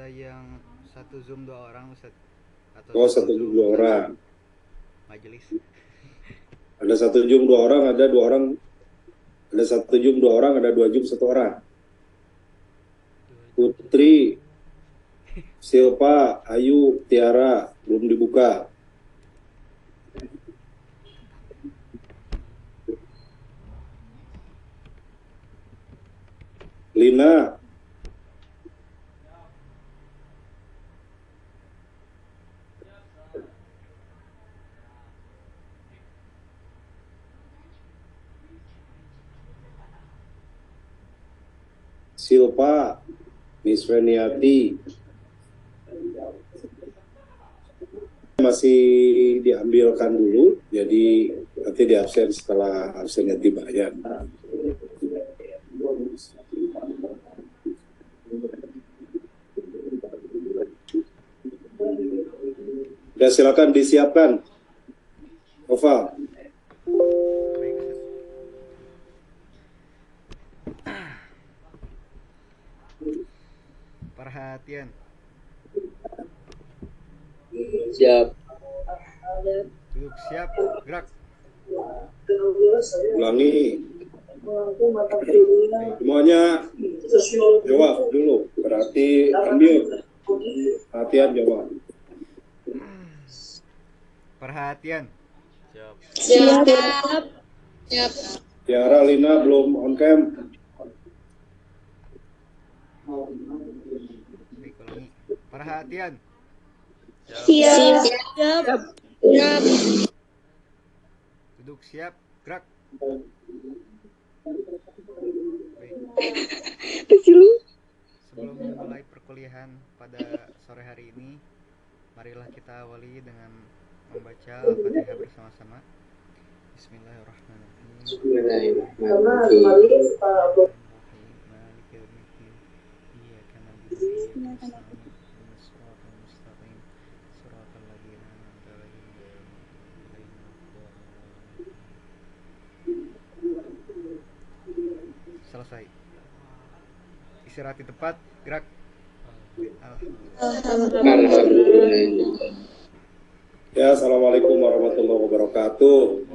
ada yang satu Zoom 2 orang Ustaz atau Oh, satu satu Zoom dua orang. majelis. Ada satu Zoom 2 orang, ada 2 orang. Ada satu Zoom 2 orang, ada 2 Zoom 1 orang. Putri, Silpa, Ayu, Tiara belum dibuka. Lina, Silpa, Miss Veniati masih diambilkan dulu, jadi nanti di absen setelah absennya tiba ya. Ya, silakan disiapkan. Oval. Baik, Ustaz. Perhatian. Siap. Duduk siap, gerak. Ulangi. Semuanya jawab dulu. Berarti ambil. Perhatian jawab. Perhatian. Siap. Tiara, Lina belum on cam. Baik, ulangi. Perhatian. Siap. Duduk siap, gerak. Baik. Sebelum memulai perkuliahan pada sore hari ini, marilah kita awali dengan membaca Al-Fatihah bersama-sama. Bismillahirrahmanirrahim. Bismillahirrahmanirrahim. Maliki yaumiddin. Iyyaka na'budu wa iyyaka nasta'in. Ihdinas siratal mustaqim. Siratal ladzina an'amta 'alaihim ghairil maghdubi 'alaihim waladdallin. Selesai. Istirahat di tempat, gerak. Alhamdulillah. Alhamdulillah. Ya, assalamualaikum warahmatullahi wabarakatuh.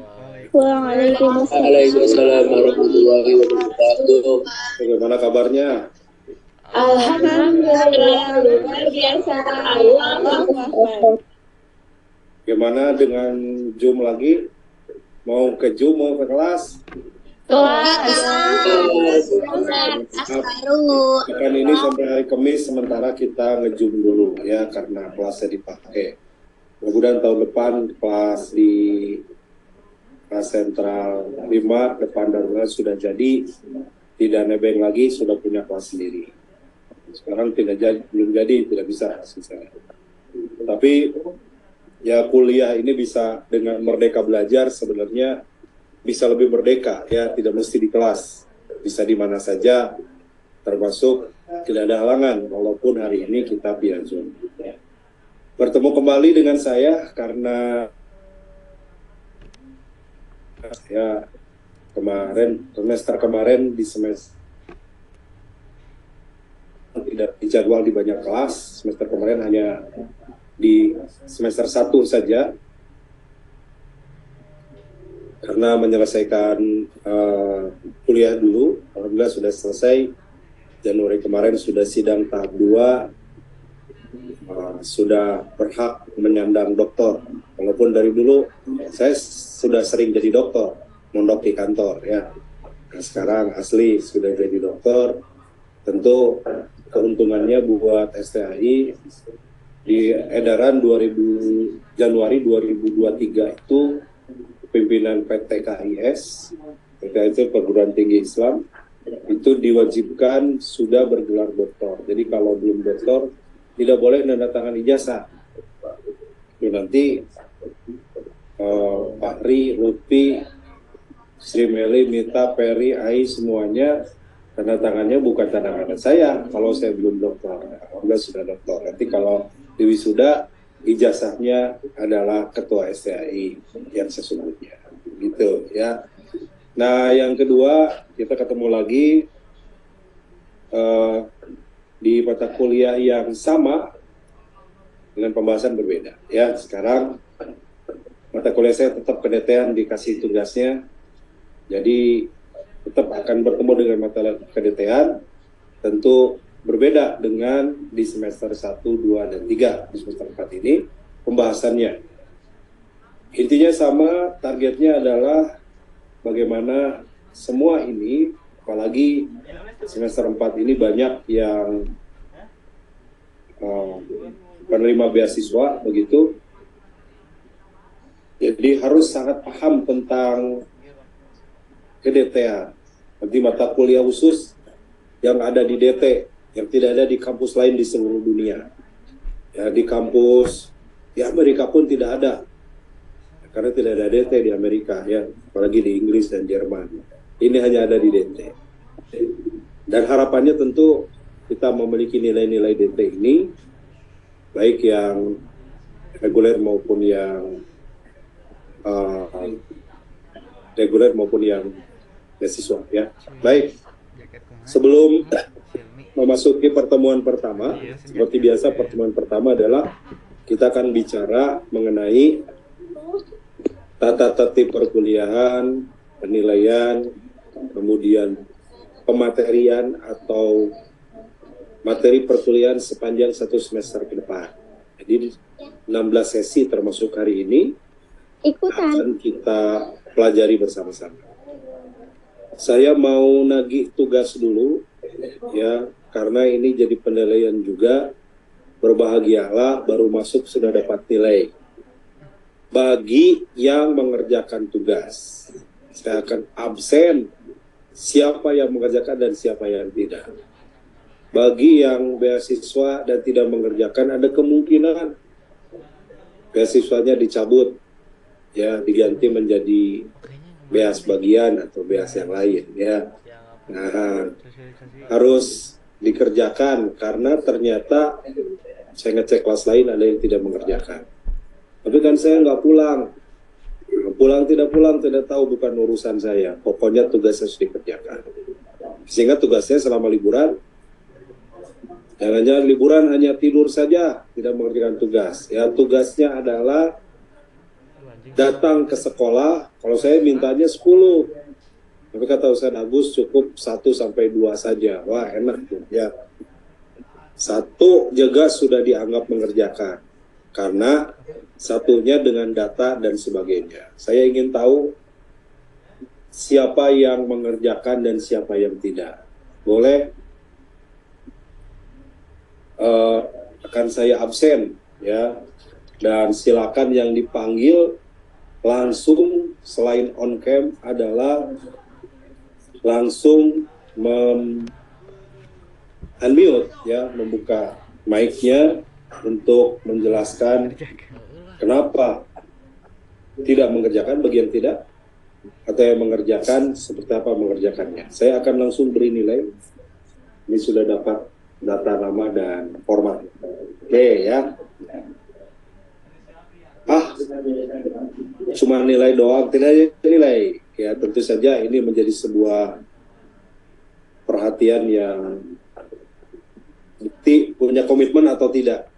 Waalaikumsalam. Waalaikumsalam warahmatullahi wabarakatuh. Bagaimana kabarnya? Alhamdulillah, luar biasa. Gimana dengan Zoom lagi? Mau ke Zoom, mau ke kelas? Akan ini sampai hari Kamis, sementara kita nge-Zoom dulu ya, karena kelasnya dipakai. Mudah-mudahan tahun depan kelas di kelas sentral 5 depan darurat sudah jadi, tidak nebeng lagi, sudah punya kelas sendiri. Sekarang tidak jadi, belum jadi, tidak bisa misalnya. Tapi ya kuliah ini bisa dengan merdeka belajar, sebenarnya bisa lebih merdeka ya, tidak mesti di kelas, bisa di mana saja, termasuk tidak ada halangan walaupun hari ini kita via Zoom. Bertemu kembali dengan saya karena ya semester kemarin di semester tidak dijadwal di banyak kelas, semester kemarin hanya di semester 1 saja karena menyelesaikan kuliah dulu. Alhamdulillah sudah selesai. Januari kemarin sudah sidang tahap 2, sudah berhak menyandang doktor. Walaupun dari dulu saya sudah sering jadi dokter, mondok di kantor ya. Nah, sekarang asli sudah jadi dokter. Tentu keuntungannya buat STAI di edaran Januari 2023 itu pimpinan PT KIS, itu perguruan tinggi Islam, itu diwajibkan sudah bergelar doktor. Jadi kalau belum doktor tidak boleh menandatangani ijazah. Itu nanti Pak Ri, Lutfi, Sri Meli, Mita, Peri, Ai semuanya tanda tangannya bukan tanda tangan saya kalau saya belum doktor. Alhamdulillah sudah doktor. Nanti kalau di wisuda ijazahnya adalah ketua STAI yang sesungguhnya, gitu ya. Nah, yang kedua kita ketemu lagi di mata kuliah yang sama dengan pembahasan berbeda. Ya, sekarang mata kuliah saya tetap kedetean dikasih tugasnya, jadi tetap akan bertemu dengan mata kedetean, tentu berbeda dengan di semester 1, 2, dan 3. Di semester 4 ini pembahasannya. Intinya sama, targetnya adalah bagaimana semua ini, apalagi semester 4 ini banyak yang penerima beasiswa, begitu. Jadi harus sangat paham tentang DT. Nanti mata kuliah khusus yang ada di DT, yang tidak ada di kampus lain di seluruh dunia. Ya, di kampus di Amerika pun tidak ada, karena tidak ada DT di Amerika, ya, apalagi di Inggris dan Jerman. Ini hanya ada di DT. Dan harapannya tentu kita memiliki nilai-nilai DT ini, baik yang reguler maupun yang beasiswa, ya. Baik, sebelum memasuki pertemuan pertama, seperti biasa pertemuan pertama adalah kita akan bicara mengenai tata tertib perkuliahan, penilaian, kemudian pematerian atau materi perkuliahan sepanjang 1 semester ke depan. Jadi 16 sesi termasuk hari ini akan kita pelajari bersama-sama. Saya mau nagih tugas dulu, ya, karena ini jadi penilaian juga. Berbahagialah baru masuk sudah dapat nilai. Bagi yang mengerjakan tugas, saya akan absen siapa yang mengerjakan dan siapa yang tidak. Bagi yang beasiswa dan tidak mengerjakan, ada kemungkinan beasiswanya dicabut, ya, diganti menjadi beas bagian atau beas yang lain, ya. Nah, harus dikerjakan karena ternyata saya ngecek kelas lain ada yang tidak mengerjakan. Tapi kan saya nggak pulang. Pulang tidak tahu, bukan urusan saya. Pokoknya tugasnya harus dikerjakan. Sehingga tugasnya selama liburan, jangan-jangan liburan hanya tidur saja, tidak mengerjakan tugas. Ya, tugasnya adalah datang ke sekolah. Kalau saya mintanya 10, tapi kata Ustaz Agus cukup 1 sampai 2 saja. Wah, enak tuh, ya. 1 juga sudah dianggap mengerjakan, karena satunya dengan data dan sebagainya. Saya ingin tahu siapa yang mengerjakan dan siapa yang tidak. Boleh akan saya absen, ya, dan silakan yang dipanggil langsung, selain on cam adalah langsung unmute, ya, membuka mic-nya untuk menjelaskan kenapa tidak mengerjakan, bagian tidak, atau yang mengerjakan seperti apa mengerjakannya. Saya akan langsung beri nilai. Ini sudah dapat data nama dan format. Oke, ya. Cuma nilai doang, tidak ada nilai. Ya, tentu saja ini menjadi sebuah perhatian yang bukti punya komitmen atau tidak.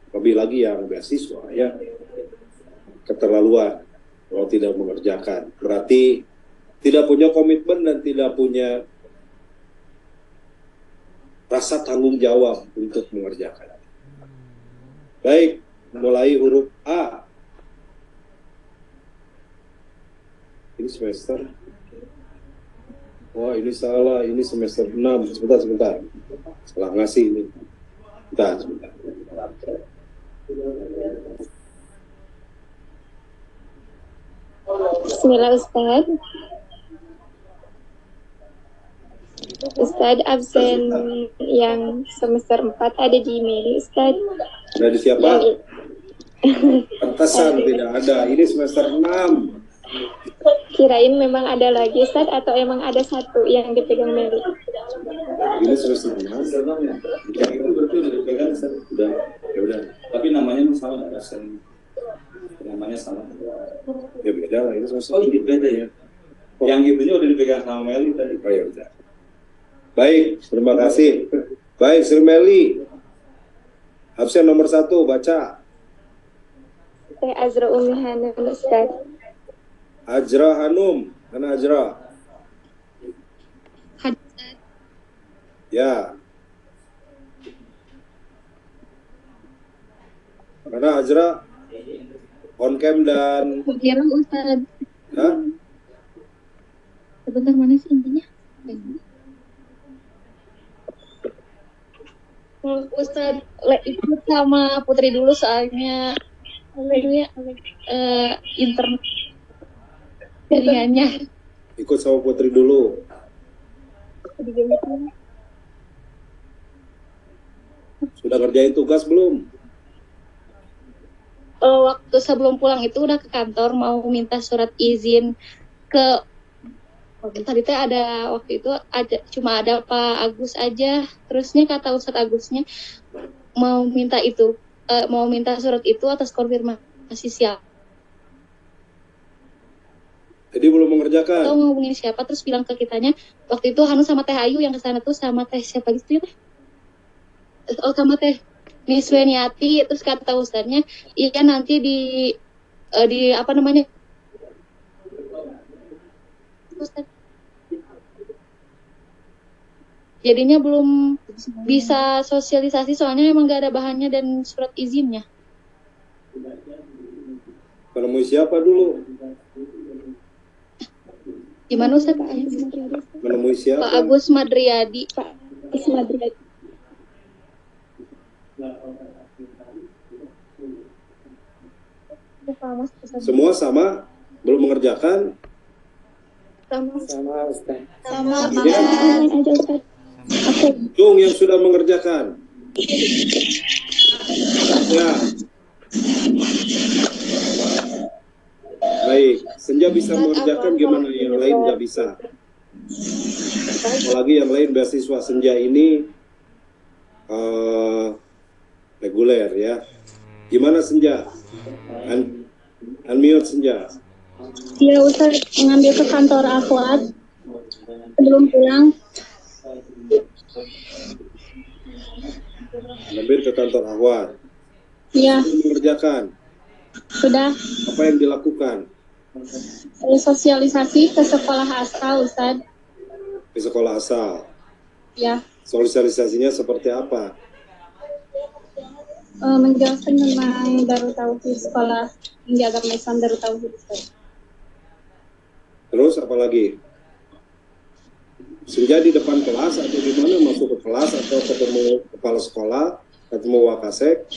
Lebih lagi yang beasiswa, ya, keterlaluan kalau tidak mengerjakan. Berarti tidak punya komitmen dan tidak punya rasa tanggung jawab untuk mengerjakan. Baik, mulai huruf A. Ini semester. Wah, ini salah, ini semester 6. Sebentar. Salah ngasih ini. Sebentar. Bismillah Ustaz. Ustaz absen yang semester 4 ada di Meli Ustaz. Ada di siapa? Pantesan tidak ada. Ini semester 6. Kirain memang ada lagi Ustaz atau emang ada satu yang dipegang Meli? Ini semester 6. Ya, itu berarti udah dipegang, udah. Ya udah. Tapi namanya salah, ada namanya salah. Ya beda lah, ini semester. Oh, ini beda ya. Yang itunya udah dipegang sama Meli tadi. Oh ya udah. Baik, terima kasih. Baik, Sri Meli. Absen nomor 1, baca. Teh Azra Umi Hanum Ustaz. Ajra Hanum. Mana Ajra? Ya. Mana Ajra? On-cam dan... Kira Ustaz. Hah? Sebentar, mana sih intinya? Ustaz, ikut sama Putri dulu soalnya internet jaringannya. Ikut sama Putri dulu. Sudah ngerjain tugas belum? Waktu sebelum pulang itu udah ke kantor mau minta surat izin ke tadi teh ada waktu itu cuma ada Pak Agus aja, terusnya kata Ustadz Agusnya mau minta itu mau minta surat itu atas konfirmasi siapa Jadi belum mengerjakan. atau ngomongin siapa, terus bilang ke kitanya waktu itu Hanu sama Teh Ayu yang kesana tuh sama Teh siapa gitu ya Teh? Sama Teh Miss Weniati, terus kata Ustadznya iya nanti di apa namanya Ustadz. Jadinya belum bisa sosialisasi soalnya emang gak ada bahannya dan surat izinnya. Menemui siapa dulu? Gimana Ustaz? Menemui siapa? Pak Agus Madriyadi. Pak Ismadri. Semua sama? Belum mengerjakan? Sama Ustaz. Ya. aja Ustaz. Oke. Jung yang sudah mengerjakan. Ya. Baik, Senja bisa mengerjakan, gimana yang lain nggak bisa? Apalagi yang lain beasiswa Senja ini reguler ya. Gimana Senja? Unmute Senja. Ya Ustaz, mengambil ke kantor Akhwat sebelum pulang. Hampir ke kantor Ahwat. Ya, Mengerjakan. sudah Apa yang dilakukan sosialisasi ke sekolah asal Ustaz. di sekolah asal? Ya, Sosialisasinya seperti apa? menjelaskan tentang Darut Tauhid sekolah menjaga Islam Darut Tauhid Ustaz. Terus apa lagi? Senja di depan kelas atau di mana, masuk ke kelas atau ketemu kepala sekolah, ketemu Wakasek?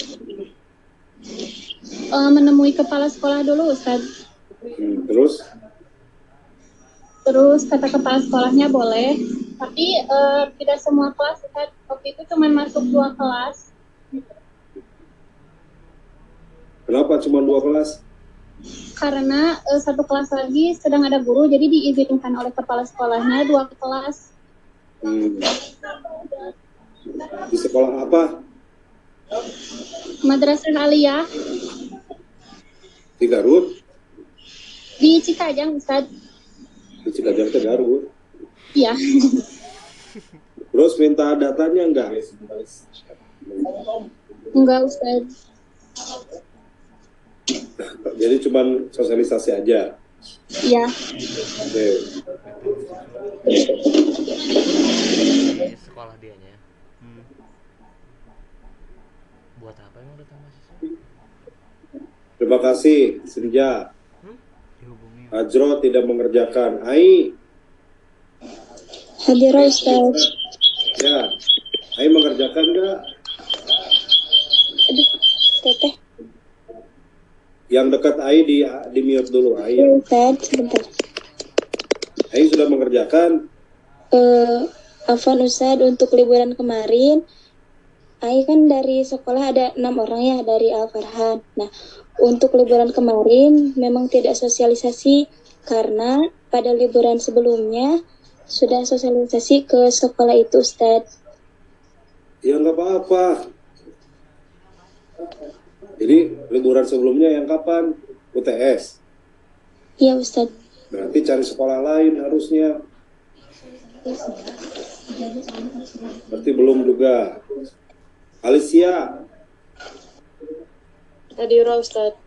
Menemui kepala sekolah dulu Ustaz. Terus? Terus kata kepala sekolahnya boleh, tapi tidak semua kelas Ustaz. Waktu itu cuma masuk 2 kelas. Kenapa cuma 2 kelas? Karena 1 kelas lagi sedang ada guru, jadi diizinkan oleh kepala sekolahnya 2 kelas. Di sekolah apa? Madrasah Aliyah Di Garut? di Cikajang Ustaz. Di Cikajang ke Garut. Iya. Terus minta datanya enggak? Enggak Ustaz. Jadi cuma sosialisasi aja. Iya. Oke. Ini sekolah dianya. Buat apa emang datang mahasiswa? Terima kasih Senja. Dihubungi. Ajro tidak mengerjakan. Ai. Hadir Ustaz. Ya. Ai mengerjakan enggak? Aduh, Teteh. Yang dekat Ai di mute dulu. Ai. Ustaz, sebentar. Ai sudah mengerjakan. Afwan Ustaz, untuk liburan kemarin Ai kan dari sekolah ada 6 orang ya dari Al-Farhan. Nah, untuk liburan kemarin memang tidak sosialisasi karena pada liburan sebelumnya sudah sosialisasi ke sekolah itu Ustaz. Ya nggak apa-apa. Jadi liburan sebelumnya yang kapan? UTS. Iya Ustaz. Berarti cari sekolah lain harusnya. Berarti belum juga. Alicia, Tadi Ustaz.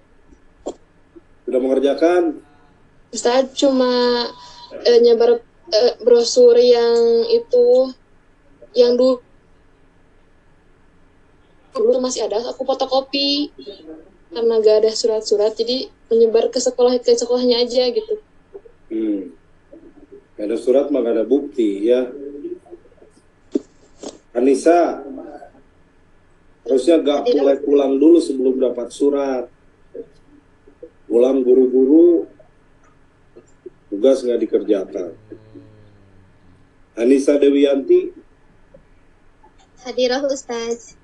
sudah mengerjakan? Ustaz cuma nyebar brosur yang itu, yang dulu masih ada, aku fotokopi karena gak ada surat-surat, jadi menyebar ke sekolahnya aja gitu. Gak ada surat mah gak ada bukti ya. Anissa, harusnya gak boleh pulang dulu sebelum dapat surat. Pulang buru-buru, tugas gak dikerjakan. Anissa Dewianti, Hadirah Ustaz.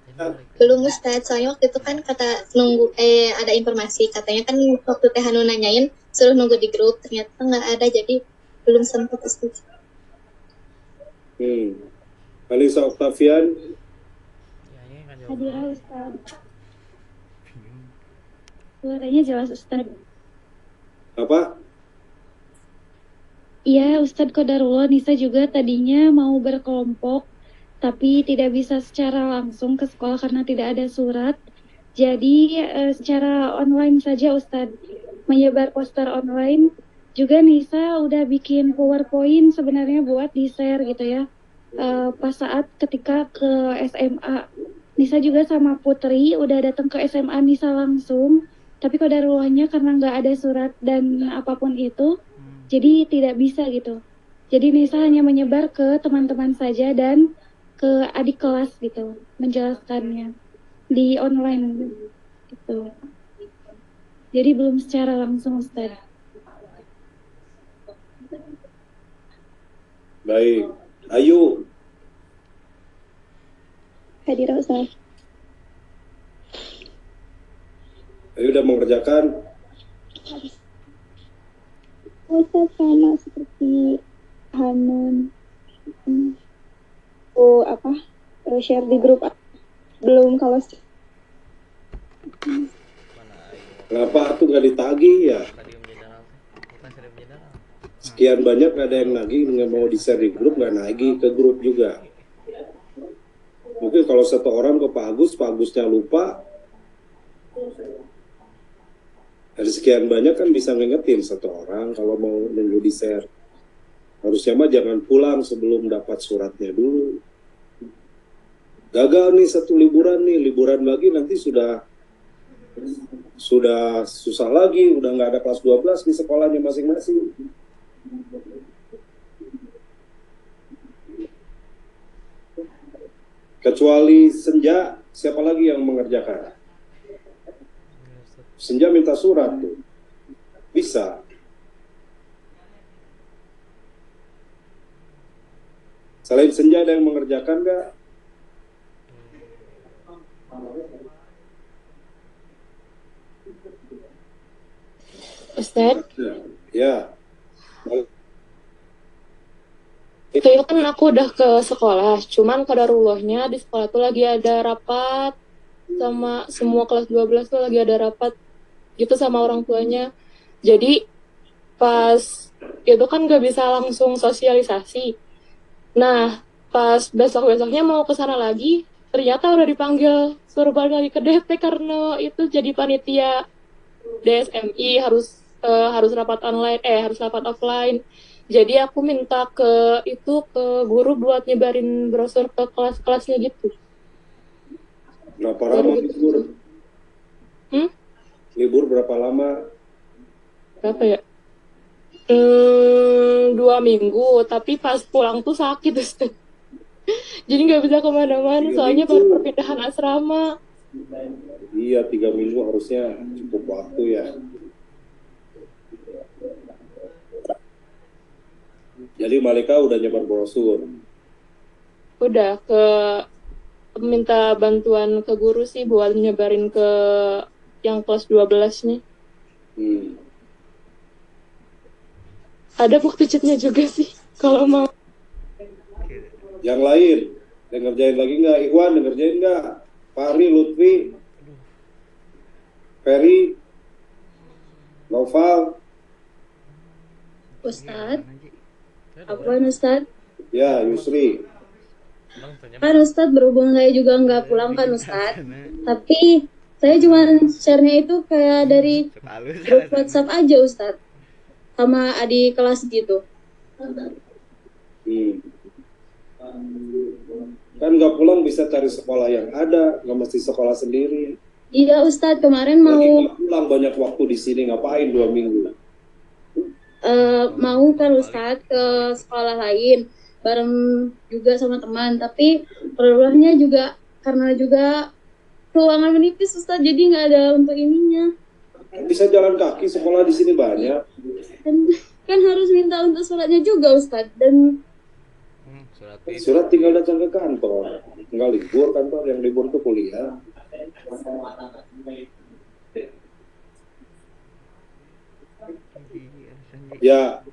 Kita Belum Ustaz, soalnya waktu itu kan kata nunggu ada informasi katanya kan waktu Teh Hanu nanyain suruh nunggu di grup, ternyata nggak ada jadi belum sempat Ustaz. Anissa Octavian, ya ini kan Hadirah Ustaz. bingung. Suaranya jelas Ustaz. apa? Iya Ustadz Kodarullah, Nisa juga tadinya mau berkelompok tapi tidak bisa secara langsung ke sekolah karena tidak ada surat. Jadi secara online saja Ustadz, menyebar poster online. Juga Nisa udah bikin PowerPoint sebenarnya buat di-share gitu ya. Pas saat ketika ke SMA, Nisa juga sama Putri udah datang ke SMA Nisa langsung. Tapi kodarullahnya karena nggak ada surat dan apapun itu, jadi tidak bisa gitu. Jadi Nisa hanya menyebar ke teman-teman saja dan ke adik kelas gitu, menjelaskannya di online gitu. Jadi belum secara langsung Ustaz. Baik, Ayu, Hadirah Ustaz. Ayu udah mengerjakan? Ustaz sama seperti Hanun. Share di grup belum kalau Mana ayo Kenapa tuh gak ditagih ya? tadi menjadi bukan sudah menjadi Sekian banyak gak ada yang nagih, nggak mau di-share di grup, nggak nagih ke grup juga. Mungkin kalau satu orang ke Pak Agusnya lupa. Dari sekian banyak kan bisa ngingetin satu orang kalau mau nunggu di-share. Harusnya mah jangan pulang sebelum dapat suratnya dulu. Gagal nih satu liburan lagi nanti sudah susah lagi, udah nggak ada kelas 12 di sekolahnya masing-masing. Kecuali Senja, siapa lagi yang mengerjakan? Senja minta surat tuh. Bisa. Selain Senja ada yang mengerjakan nggak? Ustaz, Ya. itu kan aku udah ke sekolah, cuman kodarullahnya di sekolah tuh lagi ada rapat sama semua kelas 12 tuh lagi ada rapat gitu sama orang tuanya. Jadi pas itu kan gak bisa langsung sosialisasi. Nah, pas besok-besoknya mau ke sana lagi, ternyata udah dipanggil suruh balik lagi ke DP karena itu jadi panitia DSMI harus rapat online, harus rapat offline. Jadi aku minta ke guru buat nyebarin brosur ke kelas-kelasnya gitu. Berapa lama libur? Libur berapa lama? Berapa ya? 2 minggu, tapi pas pulang tuh sakit Ustaz. Jadi nggak bisa kemana-mana, soalnya baru perpindahan asrama. Iya, 3 minggu harusnya cukup waktu ya. Jadi Malika udah nyebar brosur. Udah minta bantuan ke guru sih buat nyebarin ke yang kelas 12 nih. Ada bukti chatnya juga sih kalau mau. Yang lain, yang ngerjain lagi nggak? Iwan, yang ngerjain nggak? Fahri, Lutfi, Ferry, Noval, Ustadz. Gimana, Ji? Apa Ustadz? Ya, Yusri. Bang, tanya Kan Ustadz berhubung saya juga nggak pulang kan Ustadz. sana. Tapi saya cuma share-nya itu kayak dari Selalu grup sana. WhatsApp aja Ustadz. Sama adik kelas gitu. Kan nggak pulang bisa cari sekolah yang ada, nggak mesti sekolah sendiri. Iya Ustadz, kemarin Lagi mau nggak pulang banyak waktu di sini, ngapain 2 minggu? mau kan Ustadz ke sekolah lain bareng juga sama teman, tapi perluannya juga karena juga keuangan menipis Ustadz, jadi nggak ada untuk ininya. Bisa jalan kaki, sekolah di sini banyak. Kan harus minta untuk suratnya juga Ustadz, dan Surat tinggal datang ke kantor, tinggal libur kantor, yang libur itu kuliah. Ya,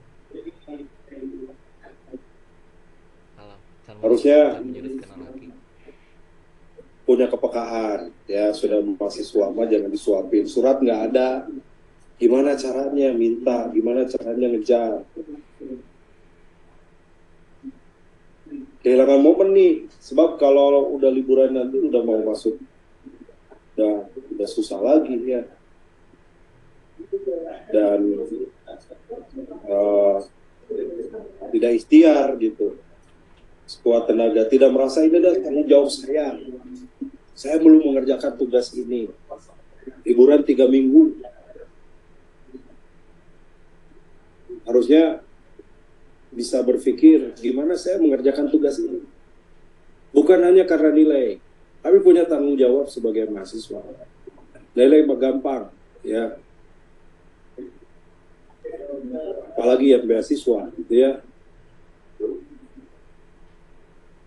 harusnya punya kepekaan, ya sudah mahasiswa mah jangan disuapin. Surat nggak ada, gimana caranya minta, gimana caranya ngejar. Kehilangan momen nih, sebab kalau udah liburan nanti udah mau masuk, udah susah lagi ya. Dan tidak ikhtiar gitu, sekuat tenaga, tidak merasa ini adalah tanggung jawab saya. Saya belum mengerjakan tugas ini. Liburan 3 minggu, harusnya bisa berpikir gimana saya mengerjakan tugas ini. Bukan hanya karena nilai, tapi punya tanggung jawab sebagai mahasiswa. Nilai mah gampang, ya. Apalagi yang beasiswa, gitu ya.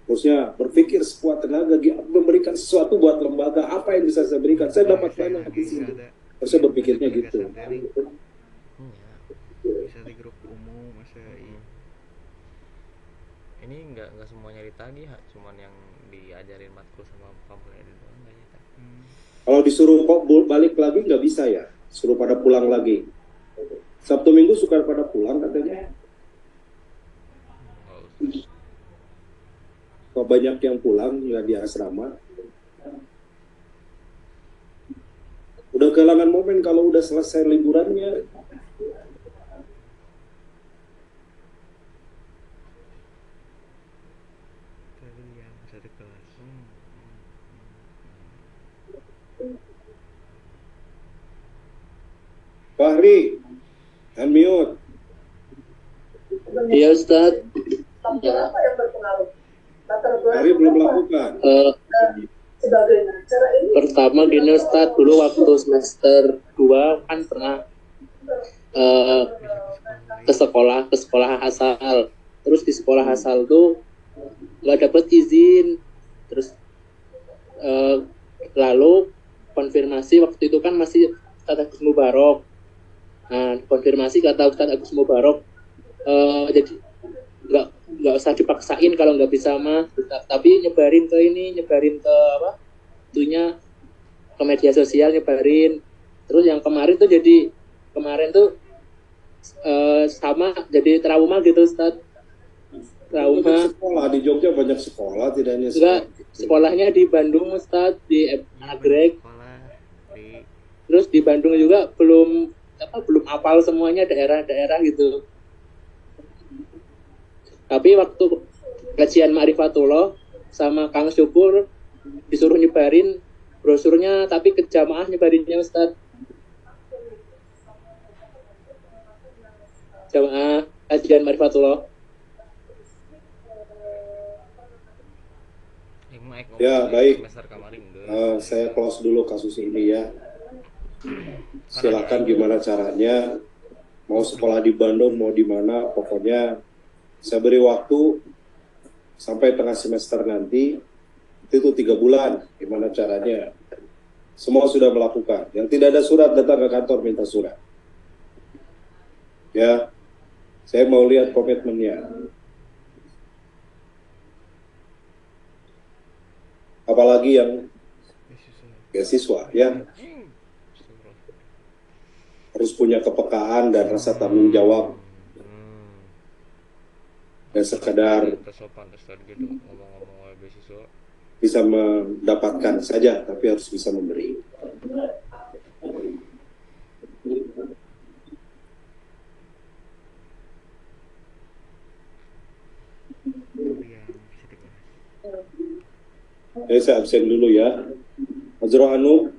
Harusnya berpikir sekuat tenaga, memberikan sesuatu buat lembaga. Apa yang bisa saya berikan? Saya dapat banyak di sini. Harusnya berpikirnya gitu. Bisa di grup umum, masa ini nggak semuanya ditagih, cuman yang diajarin matkul sama pamflet doang nggak ya? Kalau disuruh kok balik lagi nggak bisa ya, suruh pada pulang lagi. Sabtu Minggu suka pada pulang katanya. Kok banyak yang pulang nggak di asrama. Udah kehilangan momen kalau udah selesai liburannya. Fahri, unmute. Iya Ustadz. Fahri belum melakukan. Pertama gini Ustadz, dulu waktu semester 2 kan pernah ke sekolah asal. Terus di sekolah asal tuh nggak dapet izin. Terus lalu konfirmasi waktu itu kan masih Ustadz Agus Mubarok. Nah, konfirmasi kata Ustadz Agus Mubarok, jadi nggak usah dipaksain kalau nggak bisa mah, tapi nyebarin ke apa, itunya ke media sosial, nyebarin. Terus yang kemarin tuh sama jadi trauma gitu Ustadz. Trauma. Sekolah di Jogja banyak sekolah, tidak hanya enggak, sekolahnya di Bandung Ustadz, di Nagrek. Terus di Bandung juga belum hafal semuanya daerah-daerah gitu. Tapi waktu kajian Ma'rifatullah sama Kang Syukur disuruh nyebarin brosurnya, tapi ke jamaah nyebarinnya Ustadz. Jamaah kajian Ma'rifatullah. Ya, baik. Saya close dulu kasus ini ya. Silakan gimana caranya, mau sekolah di Bandung, mau di mana, pokoknya saya beri waktu sampai tengah semester nanti, itu 3 bulan, gimana caranya. Semua sudah melakukan. Yang tidak ada surat, datang ke kantor minta surat. Ya, saya mau lihat komitmennya. Apalagi yang beasiswa, ya. Harus punya kepekaan dan rasa tanggung jawab. ya sekedar tersopan Ustaz gitu ngomong-ngomong oleh beasiswa. bisa mendapatkan saja, tapi harus bisa memberi. Kemudian bisa dibahas. Saya absen dulu ya. Azro Anu,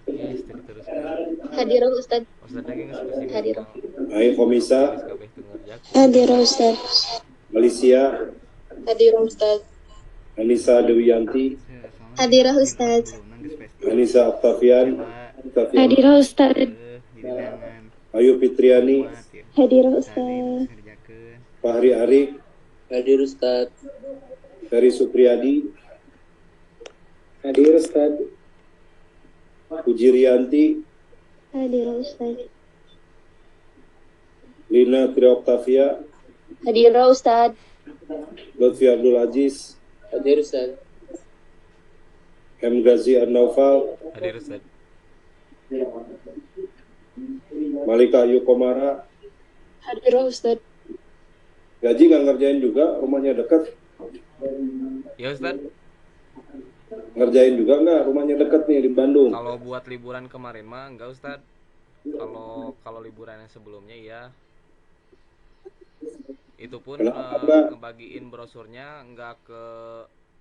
Iya, Ustaz diteruskan. Hadirah Ustaz. Ustaz lagi nge-spesifik Hadirah. Hai Komisa, kabeh teu ngerjakeun. Hadirah Ustaz. Malaysia, Hadirah Ustaz. Anissa Dewiyanti, Hadirah Ustaz. Anissa Octavian, Hadirah Ustaz. Didilangan. Ayu Fitriani, Hadirah Ustaz. ngerjakeun. Fahri Arik, Hadir Ustaz. Ferry Supriyadi, hadir Ustaz. Puji Rianti, Hadirah Ustaz. Lina Tri Octavia, Hadirah Ustaz. Lutfi Abdul Aziz, Hadir Ustaz. M. Ghazi An-Naufal, Hadir Ustaz. Malika Ayu Komara. Hadirah Ustaz. Gaji nggak ngerjain juga, rumahnya dekat. Ya Ustaz, Ngerjain juga nggak, rumahnya dekat nih di Bandung. kalau buat liburan kemarin mah enggak Ustaz. Kalau liburan yang sebelumnya ya. Itu pun Kenapa? ngebagiin brosurnya enggak ke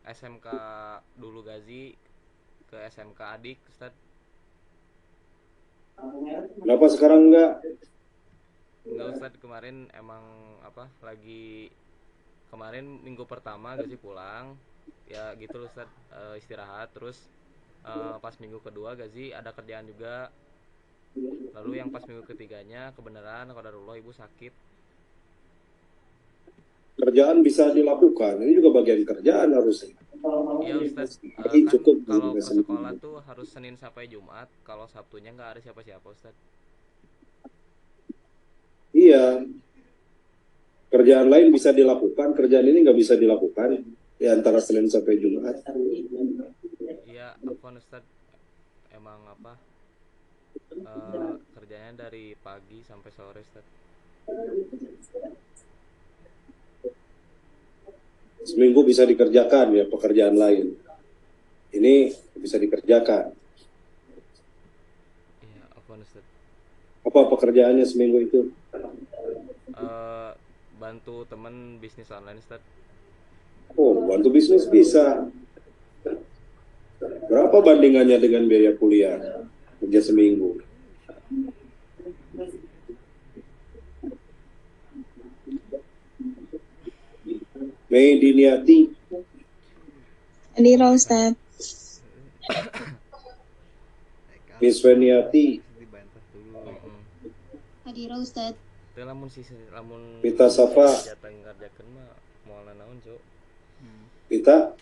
SMK dulu Gazi, ke SMK adik Ustaz. Kenapa sekarang nggak? Enggak Ustaz, kemarin emang apa lagi kemarin minggu pertama Gazi pulang ya gitu loh Ustaz, istirahat terus pas minggu kedua Gazi ada kerjaan juga, lalu yang pas minggu ketiganya kebenaran qadarullah ibu sakit. Kerjaan bisa dilakukan, ini juga bagian kerjaan harusnya. Iya Ustaz, Jadi kan cukup kalau ke biasanya. sekolah tuh harus Senin sampai Jumat, kalau Sabtunya nggak ada siapa-siapa Ustaz. Iya, kerjaan lain bisa dilakukan, kerjaan ini nggak bisa dilakukan ya antara Senin sampai Jumat. Iya, afwan Ustaz, emang apa kerjanya dari pagi sampai sore Ustaz. Seminggu bisa dikerjakan ya pekerjaan lain. Ini bisa dikerjakan. Iya, afwan Ustaz. Apa pekerjaannya seminggu itu? Bantu temen bisnis online Ustaz. Oh, bantu bisnis bisa. Berapa bandingannya dengan biaya kuliah? Kerja seminggu. Mei Diniati, Hadirah Ustaz. Miss Veniati, Dibantah dulu. Hadirah Ustaz. Teu lamun lamun Pita Safa, jatah ngarjakeun mah moalna naon, Cuk? Kita,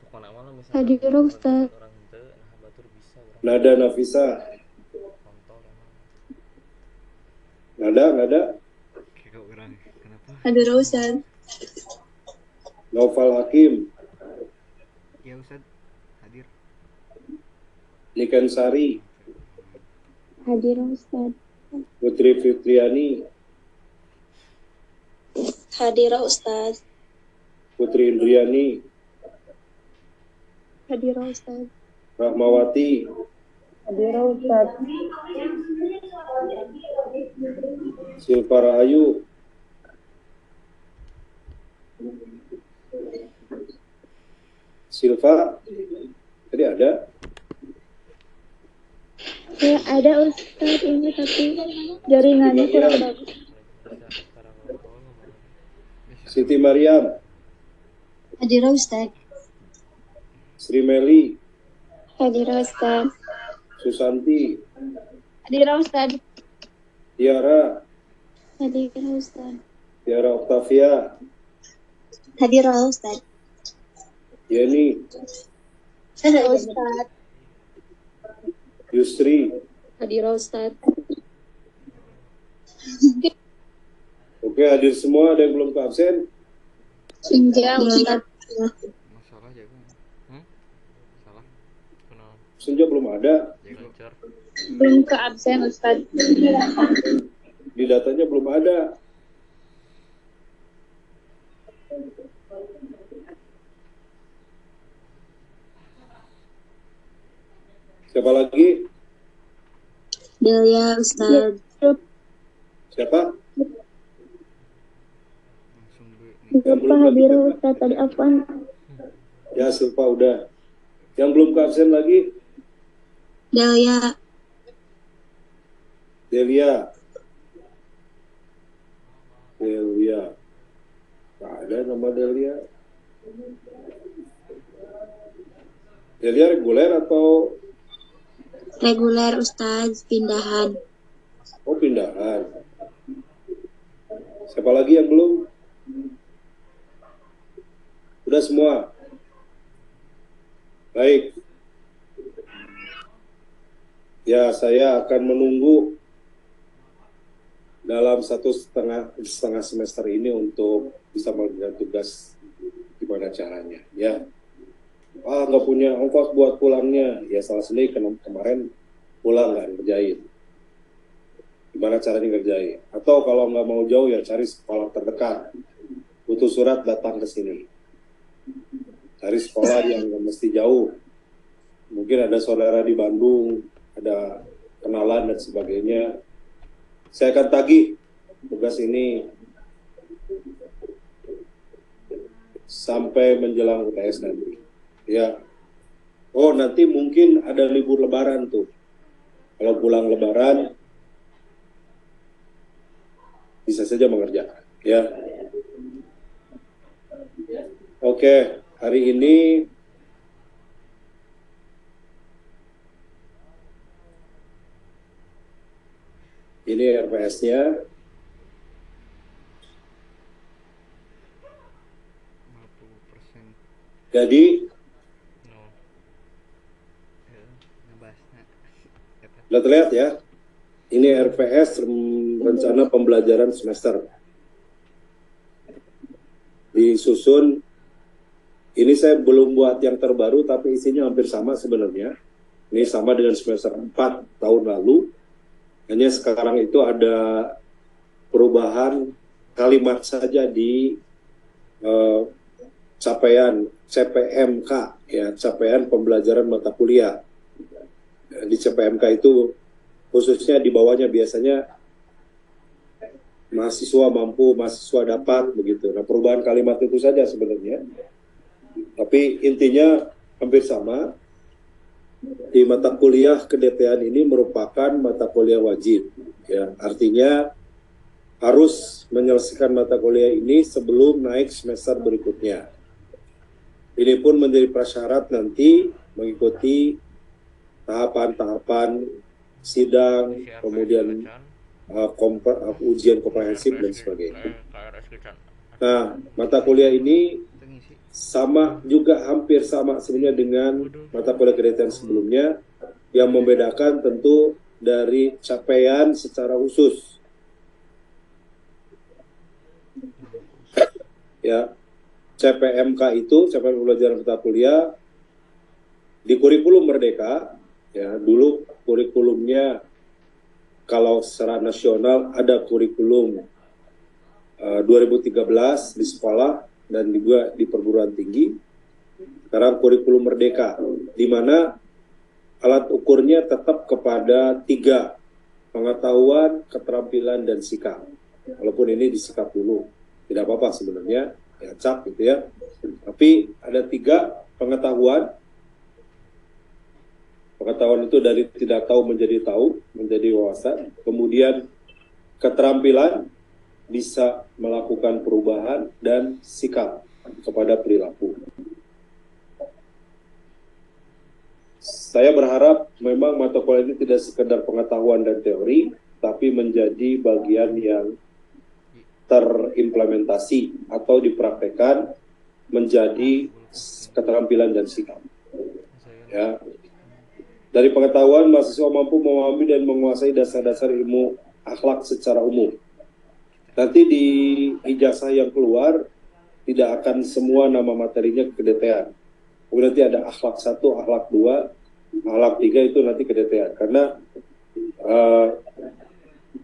Pokona mah misalnya Hadirah Ustaz. orang henteu nah batur bisa urang Nada Nafisa, kontol emang. Nada, Kayak urang kenapa? Hadirah Ustaz. Naufal Hakim, Ya Ustaz, hadir. Niken Sari, Hadirah Ustaz. Putri Fitriani, Hadirah Ustaz. Putri Indriani, Hadirah Ustaz. Rahmawati, Hadirah Ustaz. Silva Rahayu, Silva, tadi ada, Ya ada Ustaz ini tapi jaringannya kurang bagus. Siti Mariam, Hadirah Ustaz. Sri Meli, Hadirah Ustaz. Susanti, Hadirah Ustaz. Tiara, Hadirah Ustaz. Tiara Octavia, Hadirah Ustaz. Yeni, Ustaz. Yusri. Hadirah Ustaz. Oke, hadir semua. Ada yang belum ke absen? Enggak Ustaz. Masalah jago. Salah. Kenal. Senja belum ada. Lancar. Belum ke absen Ustaz. Di datanya belum ada. Siapa lagi? Delia Ustaz. Siapa? Langsung B nih. Yang Silpa belum lagi Hadirah siapa? Ustaz, tadi Afwan. Ya, Silpa udah. Yang belum ke absen lagi? Delia. Delia. Delia. Nggak ada nama Delia. Delia reguler atau Reguler Ustaz, pindahan. pindahan? Siapa lagi yang belum? Udah semua? Baik. Ya, saya akan menunggu dalam setengah semester ini untuk bisa mengerjakan tugas gimana caranya. Ya, nggak punya ongkos buat pulangnya. Ya salah sendiri, kemarin pulang nggak ngerjain. Gimana caranya ngerjain? Atau kalau nggak mau jauh ya cari sekolah terdekat. Butuh surat datang ke sini. Cari sekolah yang nggak mesti jauh. Mungkin ada saudara di Bandung, ada kenalan dan sebagainya. Saya akan tagih tugas ini sampai menjelang UTS nanti. Ya. Oh, nanti mungkin ada libur lebaran tuh. Kalau pulang lebaran bisa saja mengerjakan, ya. Oke, hari ini RPS-nya. 50%. Jadi No. Ya, ngebahasnya. sudah terlihat ya. Ini RPS, rencana pembelajaran semester. Disusun. Ini saya belum buat yang terbaru, tapi isinya hampir sama sebenarnya. Ini sama dengan semester 4 tahun lalu. Hanya sekarang itu ada perubahan kalimat saja di capaian CPMK, ya, capaian pembelajaran mata kuliah. Di CPMK itu khususnya di bawahnya biasanya mahasiswa mampu, mahasiswa dapat, begitu. Nah, perubahan kalimat itu saja sebenarnya. Tapi intinya hampir sama. Di mata kuliah kedetiaan ini merupakan mata kuliah wajib. Ya, artinya harus menyelesaikan mata kuliah ini sebelum naik semester berikutnya. Ini pun menjadi prasyarat nanti mengikuti tahapan-tahapan sidang, kemudian ujian komprehensif dan sebagainya. Nah, mata kuliah ini sama juga, hampir sama sebenarnya dengan mata kuliah kedetiaan sebelumnya. Yang membedakan tentu dari capaian secara khusus. Ya, CPMK itu, capaian pembelajaran mata kuliah di kurikulum Merdeka. Ya, dulu kurikulumnya kalau secara nasional ada kurikulum 2013 di sekolah dan juga di perguruan tinggi. Sekarang kurikulum Merdeka, di mana alat ukurnya tetap kepada 3, pengetahuan, keterampilan, dan sikap. Walaupun ini disikap dulu, tidak apa-apa sebenarnya, ya cap gitu ya. Tapi ada 3 pengetahuan. Pengetahuan itu dari tidak tahu menjadi tahu, menjadi wawasan. Kemudian keterampilan, bisa melakukan perubahan, dan sikap kepada perilaku. Saya berharap memang mata kuliah ini tidak sekedar pengetahuan dan teori, tapi menjadi bagian yang terimplementasi atau dipraktekkan menjadi keterampilan dan sikap. Ya. Dari pengetahuan, mahasiswa mampu memahami dan menguasai dasar-dasar ilmu akhlak secara umum. Nanti di ijazah yang keluar tidak akan semua nama materinya kedetiaan. Kemudian nanti ada akhlak 1, akhlak 2, akhlak 3 itu nanti kedetiaan. Karena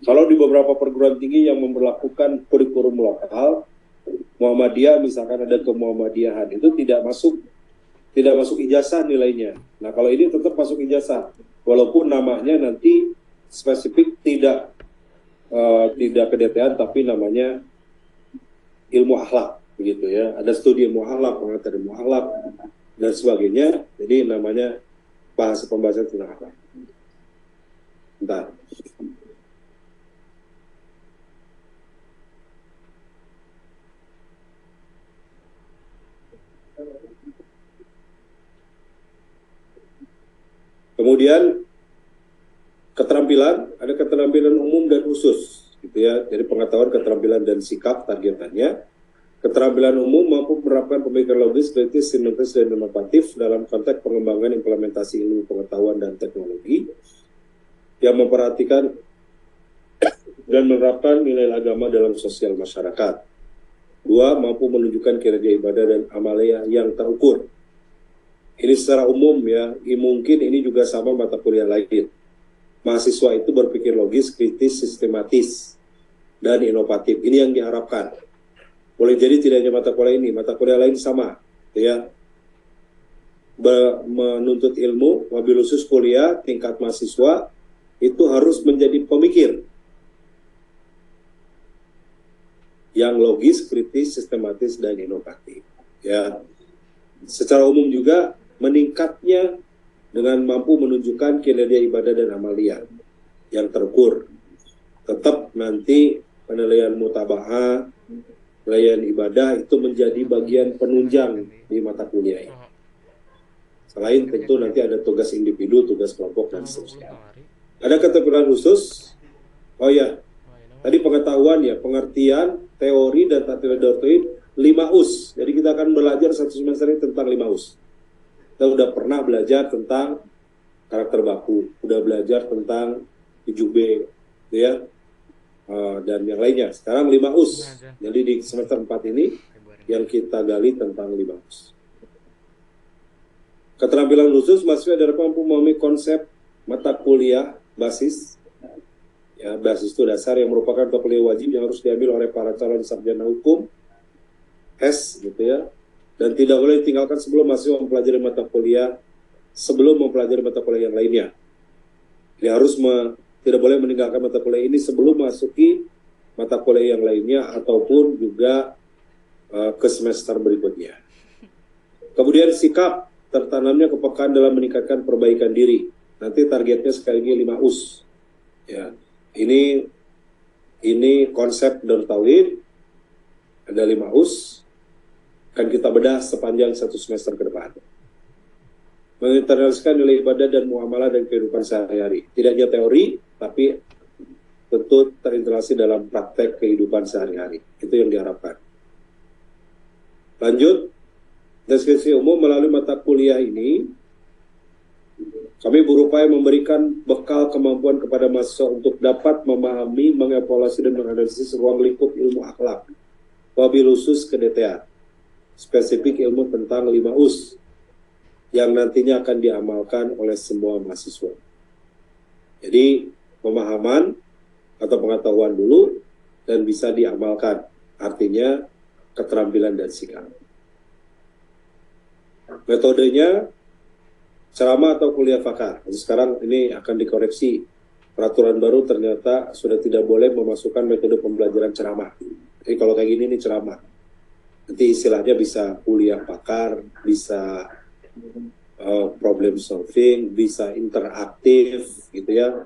kalau di beberapa perguruan tinggi yang memperlakukan kurikulum lokal, Muhammadiyah misalkan ada ke Muhammadiyahan, itu tidak masuk ijazah nilainya. Nah, kalau ini tetap masuk ijazah, walaupun namanya nanti spesifik tidak kedetaran, tapi namanya ilmu akhlak, begitu ya. Ada studi ilmu akhlak, pengertian ilmu akhlak, dan sebagainya. Jadi namanya bahasa pembahasan tentang akhlak. Bentar. Kemudian keterampilan, ada keterampilan umum dan khusus, gitu ya. Jadi pengetahuan, keterampilan dan sikap targetannya. Keterampilan umum mampu menerapkan pemikiran logis, kritis, sinergis, dan inovatif dalam konteks pengembangan implementasi ilmu pengetahuan dan teknologi yang memperhatikan dan menerapkan nilai agama dalam sosial masyarakat. 2. Mampu menunjukkan kinerja ibadah dan amalia yang terukur. Ini secara umum ya, mungkin ini juga sama mata kuliah lain. Mahasiswa itu berpikir logis, kritis, sistematis, dan inovatif. Ini yang diharapkan. Boleh jadi tidak hanya mata kuliah ini, mata kuliah lain sama, ya. Menuntut ilmu, wabil khusus kuliah, tingkat mahasiswa, itu harus menjadi pemikir yang logis, kritis, sistematis, dan inovatif. Ya, secara umum juga meningkatnya dengan mampu menunjukkan kinerja ibadah dan amalia yang terukur. Tetap nanti penilaian mutaba'ah, penilaian ibadah itu menjadi bagian penunjang di mata kuliah ini. Selain tentu nanti ada tugas individu, tugas kelompok, dan seterusnya. Ada keterampilan khusus. Oh ya, tadi pengetahuan ya, pengertian, teori, dan taktil doktrin 5 US. Jadi kita akan belajar satu semester ini tentang 5 US. Kita udah pernah belajar tentang karakter baku, udah belajar tentang 7B, gitu ya, dan yang lainnya. Sekarang 5 US. Jadi di semester 4 ini yang kita gali tentang 5 US. Keterampilan khusus mahasiswa dapat mampu memahami konsep mata kuliah basis. Ya, basis itu dasar yang merupakan mata kuliah wajib yang harus diambil oleh para calon sarjana hukum, S, gitu ya. Dan tidak boleh ditinggalkan sebelum mahasiswa mempelajari mata kuliah, sebelum mempelajari mata kuliah yang lainnya. Jadi harus tidak boleh meninggalkan mata kuliah ini sebelum masuki mata kuliah yang lainnya ataupun juga ke semester berikutnya. Kemudian sikap tertanamnya kepekaan dalam meningkatkan perbaikan diri. Nanti targetnya sekali lagi 5 US. Ya, ini konsep Darut Tauhid, ada 5 US. Akan kita bedah sepanjang 1 semester ke depan. Menginternalisasikan nilai ibadah dan muamalah dan kehidupan sehari-hari. Tidak hanya teori, tapi tentu terintegrasi dalam praktek kehidupan sehari-hari. Itu yang diharapkan. Lanjut, deskripsi umum melalui mata kuliah ini, kami berupaya memberikan bekal kemampuan kepada mahasiswa untuk dapat memahami, mengevaluasi, dan menganalisis ruang lingkup ilmu akhlak, wabil khusus kedetaran. Spesifik ilmu tentang 5 US yang nantinya akan diamalkan oleh semua mahasiswa. Jadi pemahaman atau pengetahuan dulu dan bisa diamalkan, artinya keterampilan dan sikap. Metodenya ceramah atau kuliah fakar. Sekarang ini akan dikoreksi, peraturan baru ternyata sudah tidak boleh memasukkan metode pembelajaran ceramah. Jadi kalau kayak gini ini ceramah. Nanti istilahnya bisa kuliah pakar, bisa problem solving, bisa interaktif, gitu ya.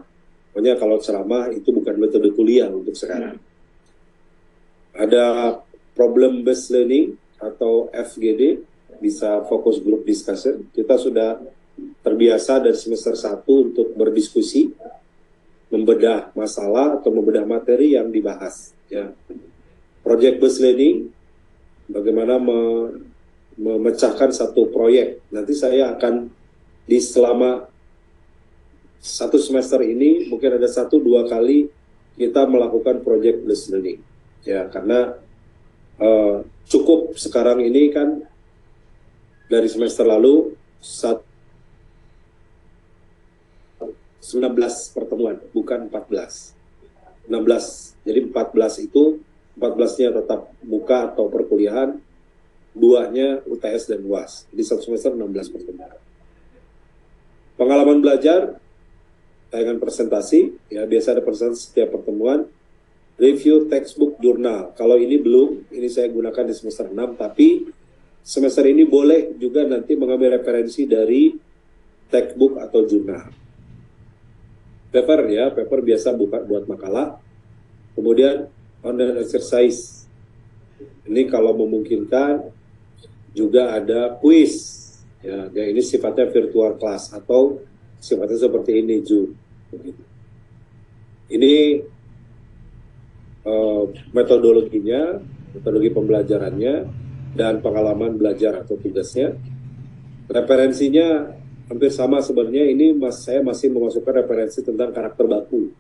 Pokoknya kalau ceramah itu bukan metode kuliah untuk sekarang. Ada problem based learning atau FGD, bisa fokus group discussion. Kita sudah terbiasa dari semester 1 untuk berdiskusi, membedah masalah atau membedah materi yang dibahas. Ya. Project based learning, bagaimana memecahkan satu proyek. Nanti saya akan selama 1 semester ini mungkin ada 1-2 kali kita melakukan project based learning. Ya, karena cukup sekarang ini kan dari semester lalu 19 pertemuan, bukan 14. 16. Jadi 14 itu 14-nya tetap muka atau perkuliahan, 2-nya UTS dan UAS. Jadi 1 semester 16 pertemuan. Pengalaman belajar, tayangan presentasi, ya biasa ada presentasi setiap pertemuan. Review textbook jurnal. Kalau ini belum, ini saya gunakan di semester 6, tapi semester ini boleh juga nanti mengambil referensi dari textbook atau jurnal. Paper ya, paper biasa buat makalah. Kemudian online exercise. Ini kalau memungkinkan juga ada quiz. Ya, ini sifatnya virtual class atau sifatnya seperti ini Zoom. Ini metodologinya, metodologi pembelajarannya, dan pengalaman belajar atau tugasnya. Referensinya hampir sama sebenarnya. Ini saya masih memasukkan referensi tentang karakter baku.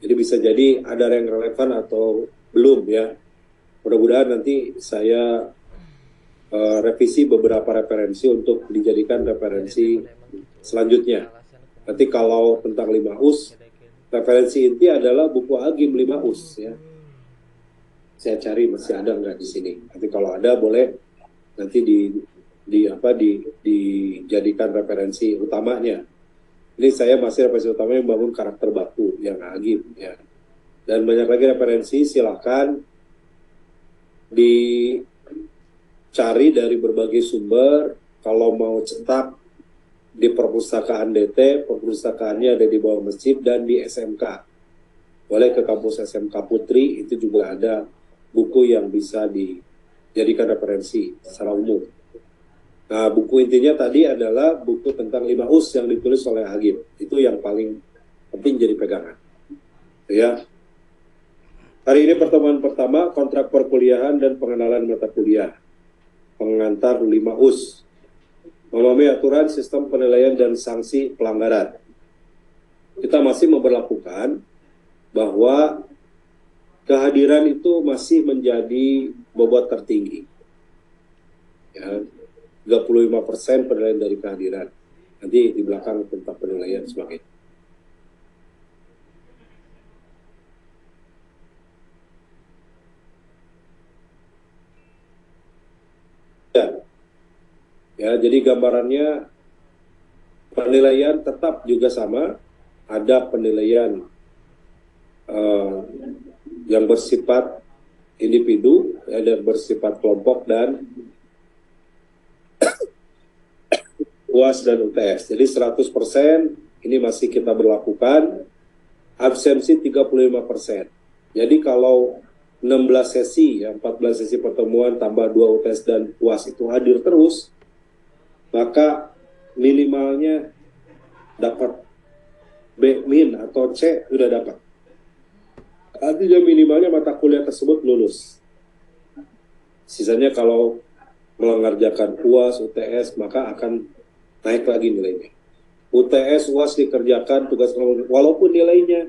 Jadi bisa jadi ada yang relevan atau belum ya. Mudah-mudahan nanti saya revisi beberapa referensi untuk dijadikan referensi selanjutnya. Nanti kalau tentang 5US, referensi inti adalah buku Agim 5US ya. Saya cari masih ada nggak di sini. Nanti kalau ada boleh nanti dijadikan referensi utamanya. Ini saya masih referensi utamanya membangun karakter baku yang Agim ya. Dan banyak lagi referensi, silakan dicari dari berbagai sumber. Kalau mau cetak di perpustakaan DT, perpustakaannya ada di bawah masjid dan di SMK. Boleh ke kampus SMK Putri, itu juga ada buku yang bisa dijadikan referensi secara umum. Nah, buku intinya tadi adalah buku tentang 5US yang ditulis oleh Agim. Itu yang paling penting jadi pegangan. Ya. Hari ini pertemuan pertama, kontrak perkuliahan dan pengenalan mata kuliah. Pengantar 5US. Memahami aturan sistem penilaian dan sanksi pelanggaran. Kita masih memberlakukan bahwa kehadiran itu masih menjadi bobot tertinggi. Ya, 35% penilaian dari kehadiran. Nanti di belakang tentang penilaian sebagainya. Ya, jadi gambarannya penilaian tetap juga sama, ada penilaian yang bersifat individu, ada bersifat kelompok dan UAS dan UTS. Jadi 100% ini masih kita berlakukan, absensi 35%. Jadi kalau 16 sesi, ya 14 sesi pertemuan tambah 2 UTS dan UAS itu hadir terus, maka minimalnya dapat B- atau C sudah dapat. Artinya minimalnya mata kuliah tersebut lulus. Sisanya kalau mengerjakan UAS, UTS, maka akan naik lagi nilainya. UTS, UAS dikerjakan tugas walaupun nilainya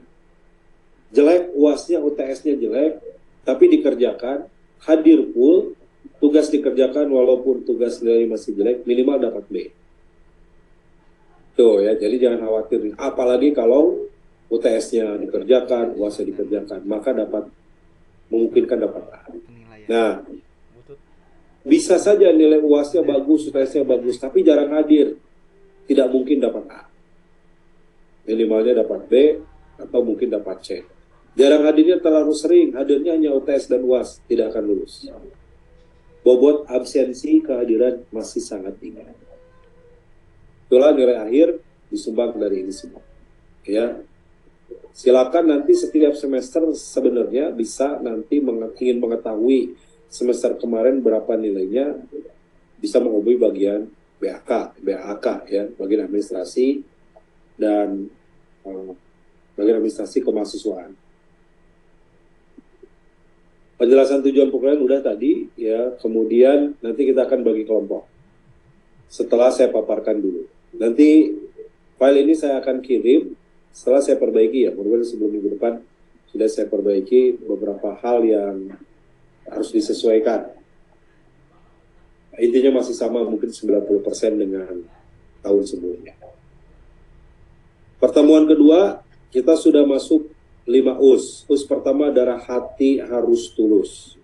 jelek, UASnya, UTS-nya jelek, tapi dikerjakan, hadir full, tugas dikerjakan walaupun tugas nilai masih jelek, minimal dapat B. Tuh ya, jadi jangan khawatir. Apalagi kalau UTS-nya dikerjakan, UAS-nya dikerjakan, maka memungkinkan dapat A. Nah, bisa saja nilai UAS-nya bagus, UTS-nya bagus, tapi jarang hadir. Tidak mungkin dapat A. Minimalnya dapat B, atau mungkin dapat C. Jarang hadirnya terlalu sering, hadirnya hanya UTS dan UAS, tidak akan lulus. Bobot absensi kehadiran masih sangat tinggi. Itulah nilai akhir disumbang dari ini semua. Ya, silakan nanti setiap semester sebenarnya bisa nanti ingin mengetahui semester kemarin berapa nilainya, bisa menghubungi bagian BAK ya, bagian administrasi dan bagian administrasi kemahasiswaan. Penjelasan tujuan perkuliahan udah tadi ya, kemudian nanti kita akan bagi kelompok. Setelah saya paparkan dulu. Nanti file ini saya akan kirim setelah saya perbaiki ya, mudah-mudahan sebelum minggu depan sudah saya perbaiki beberapa hal yang harus disesuaikan. Intinya masih sama, mungkin 90% dengan tahun sebelumnya. Pertemuan kedua, kita sudah masuk 5 US. US pertama adalah hati harus tulus.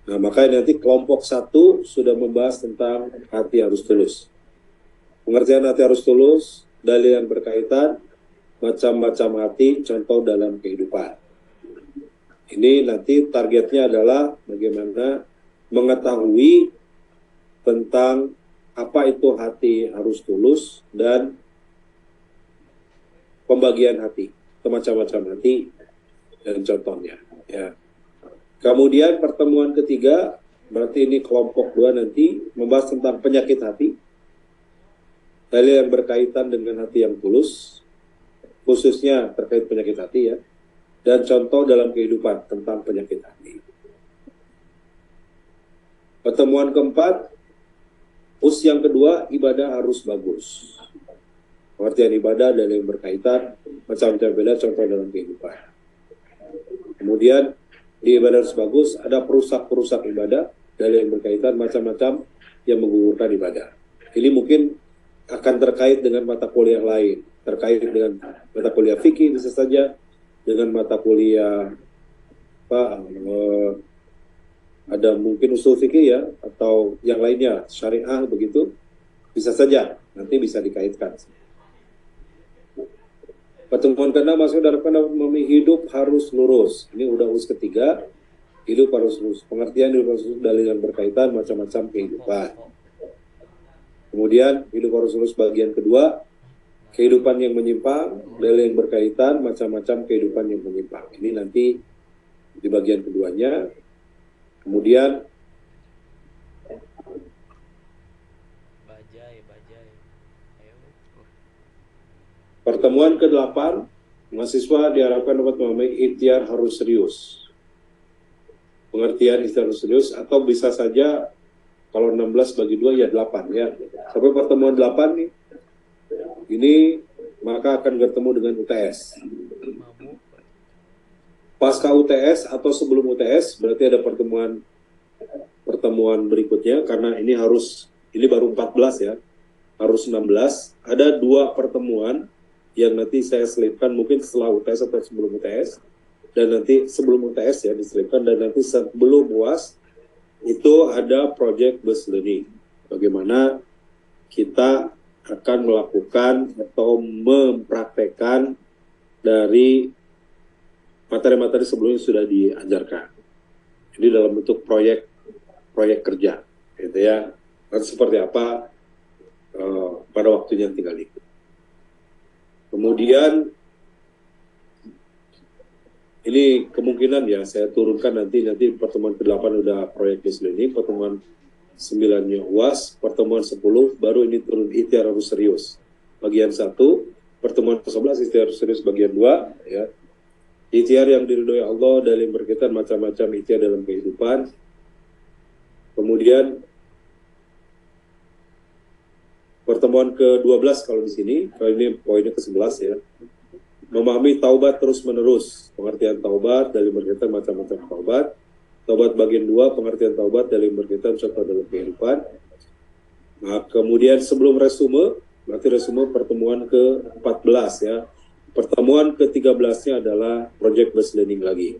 Nah, makanya nanti kelompok 1 sudah membahas tentang hati harus tulus. Pengertian hati harus tulus, dalil yang berkaitan, macam-macam hati, contoh dalam kehidupan. Ini nanti targetnya adalah bagaimana mengetahui tentang apa itu hati harus tulus dan pembagian hati, macam-macam hati dan contohnya. Ya. Kemudian pertemuan ketiga, berarti ini kelompok 2 nanti membahas tentang penyakit hati, dalil yang berkaitan dengan hati yang tulus, khususnya terkait penyakit hati ya, dan contoh dalam kehidupan tentang penyakit hati. Pertemuan keempat, yang kedua, ibadah harus bagus. Pengertian ibadah dalil yang berkaitan, macam-macam beda contoh dalam kehidupan. Kemudian di ibadah harus bagus, ada perusak-perusak ibadah, dalil yang berkaitan, macam-macam yang menggugurkan ibadah. Ini mungkin akan terkait dengan mata kuliah lain, terkait dengan mata kuliah fikih bisa saja, dengan mata kuliah ada mungkin usul fikih ya, atau yang lainnya, syariah begitu, bisa saja, nanti bisa dikaitkan. Pertemuan ke-6 masuk dalam hidup harus lurus. Ini udah ketiga, hidup harus lurus. Pengertian hidup harus lurus, dalil yang berkaitan, macam-macam kehidupan. Kemudian hidup harus lurus bagian kedua, kehidupan yang menyimpang, dalil yang berkaitan, macam-macam kehidupan yang menyimpang. Ini nanti di bagian keduanya. Kemudian pertemuan ke-8, mahasiswa diharapkan dapat memahami ikhtiar harus serius. Pengertian ikhtiar harus serius, atau bisa saja kalau 16 bagi 2 ya 8 ya. Sampai pertemuan 8 nih, ini maka akan bertemu dengan UTS. Pasca UTS atau sebelum UTS berarti ada pertemuan berikutnya, karena ini baru 14 ya, harus 16. Ada 2 pertemuan yang nanti saya selipkan mungkin setelah UTS atau sebelum UTS, dan nanti sebelum UTS ya diselipkan, dan nanti sebelum UAS itu ada project based learning. Bagaimana kita akan melakukan atau mempraktekkan dari materi-materi sebelumnya sudah diajarkan. Jadi dalam bentuk proyek kerja, gitu ya. Nanti seperti apa pada waktunya tinggal ikut. Kemudian ini kemungkinan ya saya turunkan nanti pertemuan ke-8 udah proyek based learning, pertemuan 9-nya UAS, pertemuan 10 baru ini turun ikhtiar harus serius bagian 1, pertemuan ke-11 ikhtiar harus serius bagian 2 ya. Ikhtiar yang diridhoi Allah dalam berkaitan macam-macam ikhtiar dalam kehidupan. Kemudian pertemuan ke-12 kalau di sini, kalau ini poinnya ke-11 ya. Memahami taubat terus-menerus. Pengertian taubat dalam berkaitan macam-macam taubat. Taubat bagian 2, pengertian taubat dalam berkaitan contoh dalam kehidupan. Nah, kemudian sebelum resume, berarti resume pertemuan ke-14 ya. Pertemuan ke-13-nya adalah project based learning lagi.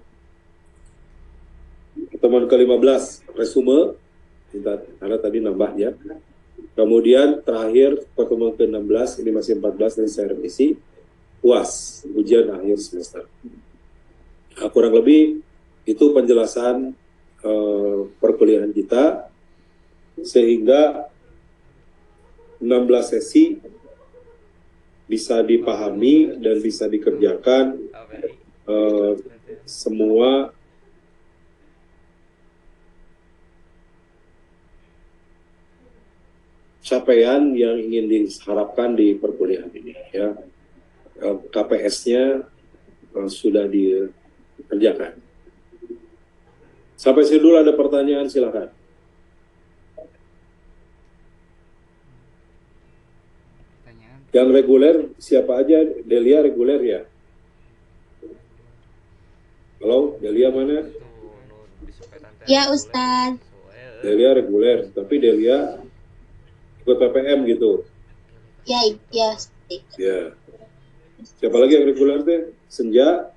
Pertemuan ke-15 resume, karena tadi nambah ya. Kemudian terakhir pertemuan ke-16, ini masih 14 dan saya revisi, UAS, ujian akhir semester. Nah, kurang lebih itu penjelasan perkuliahan kita, sehingga 16 sesi bisa dipahami dan bisa dikerjakan semua capaian yang ingin diharapkan di perkuliahan ini ya. KPS-nya sudah dikerjakan. Sampai sini dulu, ada pertanyaan silakan. Yang reguler siapa aja? Delia reguler ya? Halo, Delia mana? Ya Ustaz. Delia reguler, tapi Delia ikut PPM gitu? Ya. Ya. Siapa lagi yang reguler teh? Senja?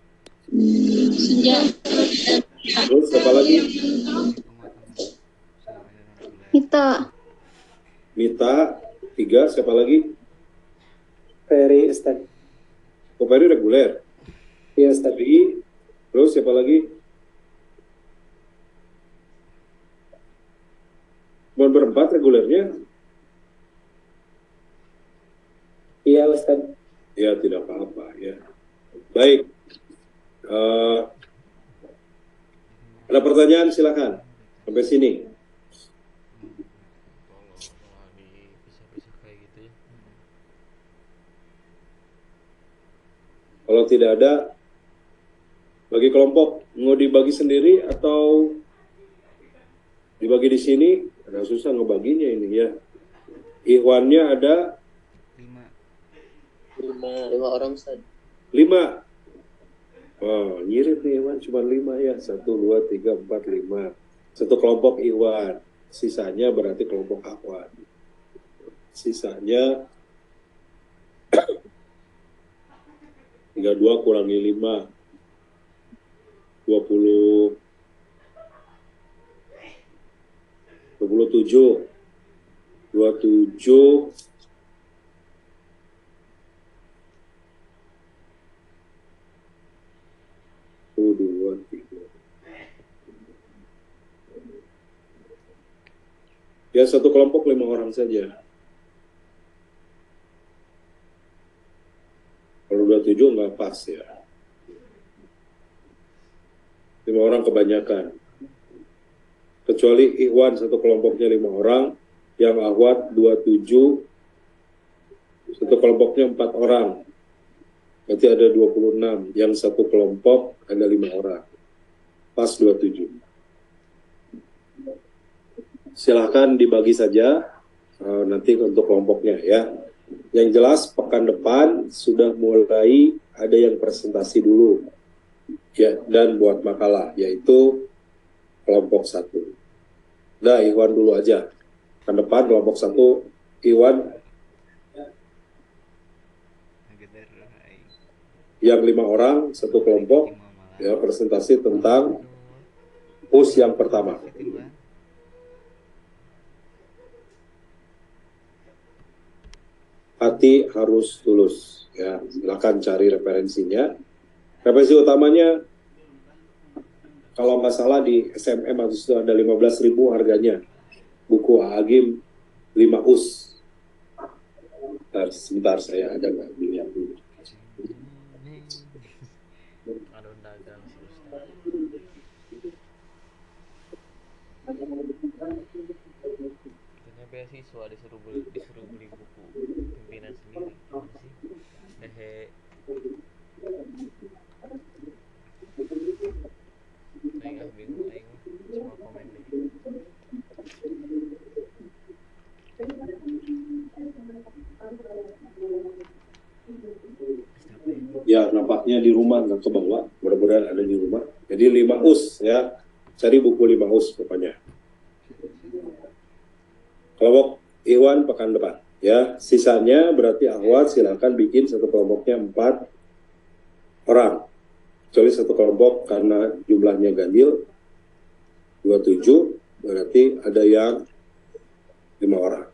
Terus siapa lagi? Mita. 3, siapa lagi? Ferry Ustaz. Oh, Ferry reguler. Iya Ustaz. Ferry, terus siapa lagi? Cuma berempat regulernya? Iya Ustaz. Ya, tidak apa-apa ya. Baik. Ada pertanyaan silakan sampai sini. Kalau dipisah-pisah kayak gitu ya. Kalau tidak ada, bagi kelompok mau dibagi sendiri atau dibagi di sini? Agak susah ngebaginya ini ya. Ikhwannya ada 5 orang Ustaz. 5. Oh, nyirit nih Iwan, cuma 5 ya. 1, 2, 3, 4, 5. Satu kelompok Iwan. Sisanya berarti kelompok akhwat. Sisanya 32 kurangi 5. 27. 27 2, 3. Ya, satu kelompok 5 orang saja. Kalau 27 nggak pas ya. 5 orang kebanyakan. Kecuali Ikhwan satu kelompoknya 5 orang, yang Ahwat 27, satu kelompoknya 4 orang. Berarti ada 26, yang satu kelompok ada 5 orang. Pas 27. Silahkan dibagi saja nanti untuk kelompoknya ya. Yang jelas pekan depan sudah mulai ada yang presentasi dulu ya, dan buat makalah, yaitu kelompok 1. Nah, Iwan dulu aja. Pekan depan kelompok 1, Iwan yang 5 orang satu kelompok ya, presentasi tentang US yang pertama. Hati harus tulus ya. Silakan cari referensinya. Referensi utamanya kalau nggak salah di SMM itu ada 15.000 harganya. Buku Agim 5 US. Sebentar saya ada nggak dilihat dulu. Ada dagang sih Ustaz. Katanya beasiswa disuruh beli buku pimpinan sendiri. Gimana sih? Hehe. Aing bingung, aing cuma komen deh. Ya, nampaknya di rumah nggak ke bawah. Mudah-mudahan ada di rumah. Jadi 5 US ya. Cari buku 5 US pokoknya. Kelompok Iwan pekan depan. Ya, sisanya berarti Ahwat silakan bikin satu kelompoknya 4 orang. Kecuali satu kelompok karena jumlahnya ganjil 27, berarti ada yang 5 orang.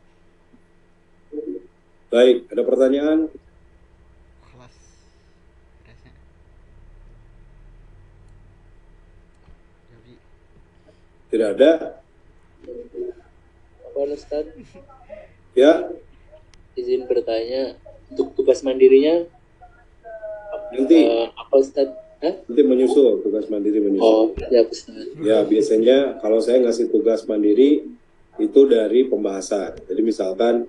Baik, ada pertanyaan? Tidak ada? Apa Ustaz? Ya, Izin bertanya, untuk tugas mandirinya nanti apa Ustaz? nanti menyusul, tugas mandiri menyusul. Oh, ya Ustaz. Ya, biasanya kalau saya ngasih tugas mandiri itu dari pembahasan. Jadi misalkan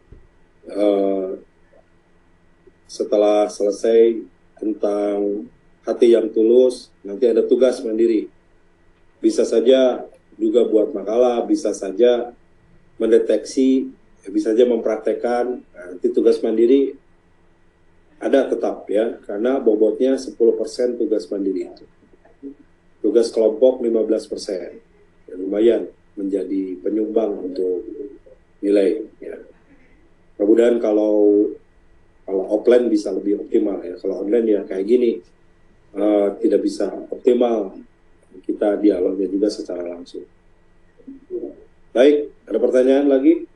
setelah selesai tentang hati yang tulus, nanti ada tugas mandiri. Bisa saja juga buat makalah, bisa saja mendeteksi, bisa saja mempraktekkan. Nah, nanti tugas mandiri ada tetap ya, karena bobotnya 10% tugas mandiri itu. Tugas kelompok 15%. Ya, lumayan menjadi penyumbang untuk nilai ya. Mudah-mudahan kalau offline bisa lebih optimal ya. Kalau online ya kayak gini tidak bisa optimal. Kita dialognya juga secara langsung. Baik, ada pertanyaan lagi?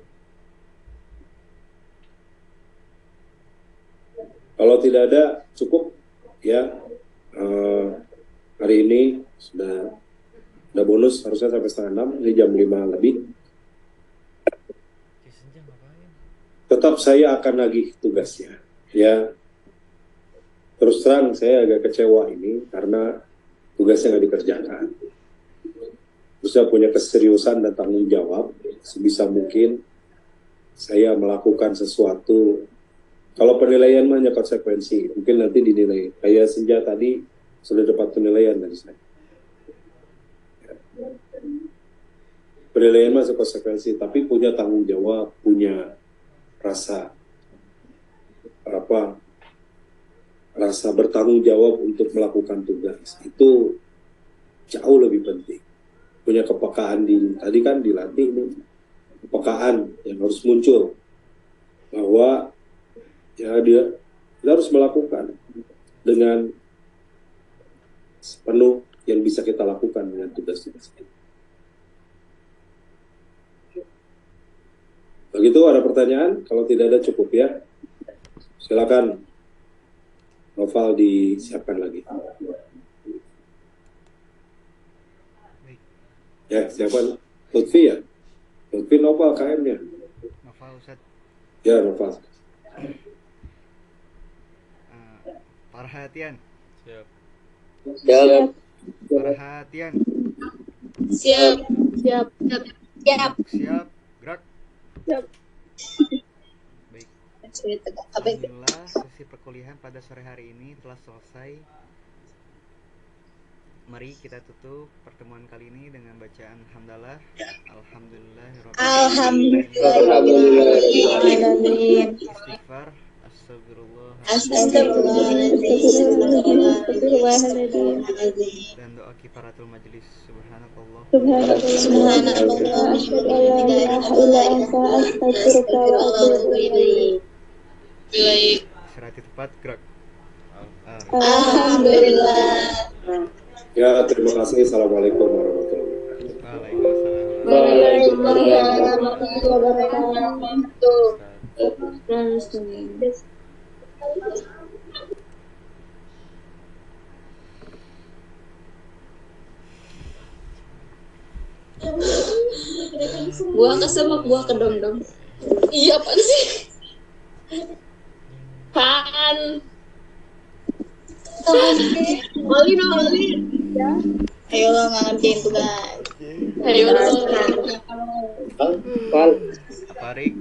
Kalau tidak ada, cukup ya. Hari ini sudah bonus, harusnya sampai setengah 6, ini jam 5 lebih. Tetap saya akan nagih tugasnya. Ya, terus terang saya agak kecewa ini karena tugasnya nggak dikerjakan. Saya punya keseriusan dan tanggung jawab, sebisa mungkin saya melakukan sesuatu. Kalau penilaian mah hanya konsekuensi, mungkin nanti dinilai. Kayak Senja tadi sudah dapat penilaian dari saya. Penilaian mah konsekuensi, tapi punya tanggung jawab, punya rasa bertanggung jawab untuk melakukan tugas itu jauh lebih penting. Punya kepekaan tadi kan dilatih nih, kepekaan yang harus muncul bahwa ya dia harus melakukan dengan sepenuh yang bisa kita lakukan dengan tugas-tugas ini. Begitu, ada pertanyaan? Kalau tidak ada cukup ya. Silakan Noval disiapkan lagi. Ya, siapa? Lutfi ya? Lutfi Noval KM-nya. Noval Ustaz. Ya, Noval. Perhatian. Siap. Siap. Perhatian. Siap. Siap. Siap. Siap. Gerak. Siap. Baik. Tegak. Alhamdulillah sesi perkuliahan pada sore hari ini telah selesai. Mari kita tutup pertemuan kali ini dengan bacaan hamdalah. Alhamdulillah. Istighfar. Astagfirullah. Astagfirullahaladzim. Dan doa kifaratul majelis. Subhanakallah. Subhanallah. Asyhadu an la ilaha illa anta astaghfiruka wa atubu ilaik. Serati tepat gerak. Alhamdulillah. Ya, terima kasih. Assalamualaikum warahmatullahi wabarakatuh. Waalaikumsalam. Waalaikumsalam warahmatullahi wabarakatuh. Buah ke semak, buah ke dom-dom. Iya, apaan sih? Pan. Olin. Ayo lo nggak ngerjain tugas. Ayo lo. Val, Tarik.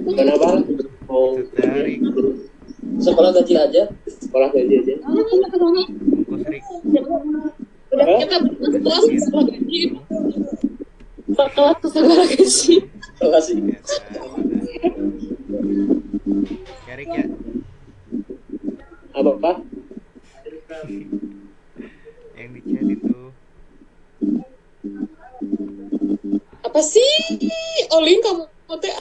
kenapa? Oh, Tarik. sekolah gaji aja. Sekolah gaji aja. Bungkus Rik. Udah kita kelas sekolah gaji. Kelas sekolah gaji. Terima kasih. Ya Rik ya. Apa? Yang di chat itu. Apa sih? Olin kamu teh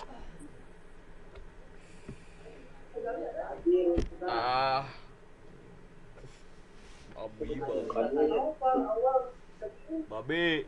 Abi babe.